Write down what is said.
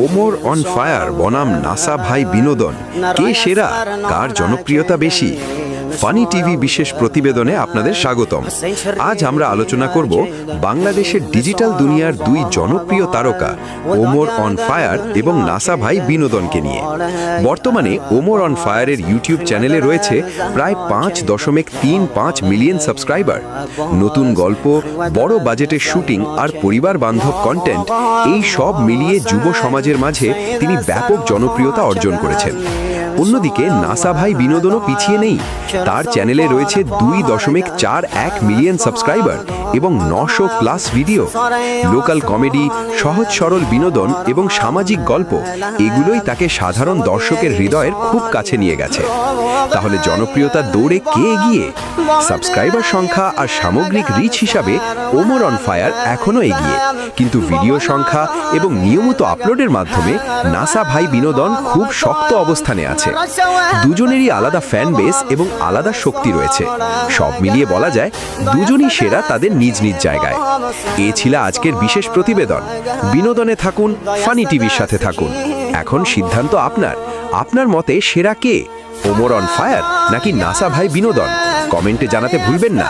Omar on fire বনাম NASA ভাই বিনোদন, কে সেরা, কার জনপ্রিয়তা বেশি? ফানি টিভি বিশেষ প্রতিবেদনে আপনাদের স্বাগতম। আজ আমরা আলোচনা করব বাংলাদেশের ডিজিটাল দুনিয়ার দুই জনপ্রিয় তারকা ওমর অন ফায়ার এবং নাসা ভাই বিনোদনকে নিয়ে। বর্তমানে ওমর অন ফায়ারের ইউটিউব চ্যানেলে রয়েছে প্রায় 5.35 মিলিয়ন সাবস্ক্রাইবার। নতুন গল্প, বড় বাজেটের শুটিং আর পরিবার বান্ধব কন্টেন্ট, এই সব মিলিয়ে যুব সমাজের মাঝে তিনি ব্যাপক জনপ্রিয়তা অর্জন করেছেন। অন্যদিকে নাসা ভাই বিনোদনও পিছিয়ে নেই। তার চ্যানেলে রয়েছে 2.41 মিলিয়ন সাবস্ক্রাইবার এবং 900+ ভিডিও। লোকাল কমেডি, সহজ সরল বিনোদন এবং সামাজিক গল্প, এগুলোই তাকে সাধারণ দর্শকের হৃদয়ের খুব কাছে নিয়ে গেছে। তাহলে জনপ্রিয়তার দৌড়ে কে এগিয়ে? সাবস্ক্রাইবার সংখ্যা আর সামগ্রিক রিচ হিসাবে ওমর অন ফায়ার এখনও এগিয়ে, কিন্তু ভিডিও সংখ্যা এবং নিয়মিত আপলোডের মাধ্যমে নাসা ভাই বিনোদন খুব শক্ত অবস্থানে আছে। দুজনেরই আলাদা ফ্যান বেস এবং আলাদা শক্তি রয়েছে। সব মিলিয়ে বলা যায় দুজনই সেরা তাদের নিজ নিজ জায়গায়। এ ছিল আজকের বিশেষ প্রতিবেদন। বিনোদনে থাকুন, ফানি টিভির সাথে থাকুন। এখন সিদ্ধান্ত আপনার। আপনার মতে সেরা কে, ওমর অন ফায়ার নাকি নাসা ভাই বিনোদন? কমেন্টে জানাতে ভুলবেন না।